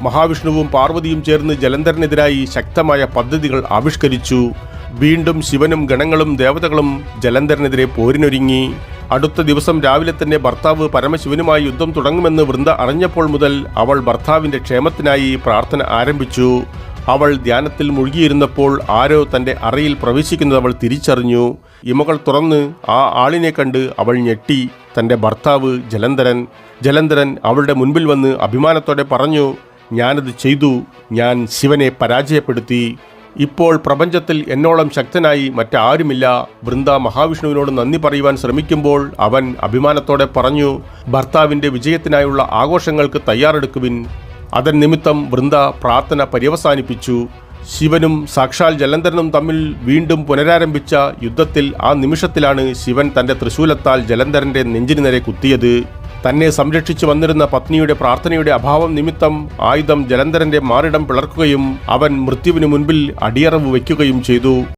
മഹാവിഷ്ണുവും പാർവതിയും ചേർന്ന് ജലന്ധരനെതിരായി ശക്തമായ പദ്ധതികൾ ആവിഷ്കരിച്ചു. വീണ്ടും ശിവനും ഗണങ്ങളും ദേവതകളും ജലന്ധരനെതിരെ പോരിനൊരുങ്ങി. അടുത്ത ദിവസം രാവിലെ തന്നെ ഭർത്താവ് പരമശിവനുമായി യുദ്ധം തുടങ്ങുമെന്ന് വൃന്ദ അറിഞ്ഞപ്പോൾ മുതൽ അവൾ ഭർത്താവിൻ്റെ ക്ഷേമത്തിനായി പ്രാർത്ഥന ആരംഭിച്ചു. അവൾ ധ്യാനത്തിൽ മുഴുകിയിരുന്നപ്പോൾ ആരോ തൻ്റെ അറയിൽ പ്രവേശിക്കുന്നത് അവൾ തിരിച്ചറിഞ്ഞു. ഇമകൾ തുറന്ന് ആ ആളിനെ കണ്ട് അവൾ ഞെട്ടി. തൻ്റെ ഭർത്താവ് ജലന്ധരൻ അവളുടെ മുൻപിൽ വന്ന് അഭിമാനത്തോടെ പറഞ്ഞു, ഞാനത് ചെയ്തു, ഞാൻ ശിവനെ പരാജയപ്പെടുത്തി. ഇപ്പോൾ പ്രപഞ്ചത്തിൽ എന്നോളം ശക്തനായി മറ്റാരുമില്ല. വൃന്ദ മഹാവിഷ്ണുവിനോട് നന്ദി പറയുവാൻ ശ്രമിക്കുമ്പോൾ അവൻ അഭിമാനത്തോടെ പറഞ്ഞു, ഭർത്താവിൻ്റെ വിജയത്തിനായുള്ള ആഘോഷങ്ങൾക്ക് തയ്യാറെടുക്കുവിൻ. അതൻ നിമിത്തം വൃന്ദ പ്രാർത്ഥന പര്യവസാനിപ്പിച്ചു. ശിവനും സാക്ഷാൽ ജലന്ധരനും തമ്മിൽ വീണ്ടും പുനരാരംഭിച്ച യുദ്ധത്തിൽ ആ നിമിഷത്തിലാണ് ശിവൻ തൻ്റെ തൃശൂലത്താൽ ജലന്ധരൻ്റെ നെഞ്ചിന് നേരെ കുത്തിയത്. തന്നെ സംരക്ഷിച്ചു വന്നിരുന്ന പത്നിയുടെ പ്രാർത്ഥനയുടെ അഭാവം നിമിത്തം ആയുധം ജലന്ധരൻ്റെ മാറിടം പിളർക്കുകയും അവൻ മൃത്യുവിനു മുൻപിൽ അടിയറവ് വയ്ക്കുകയും ചെയ്തു.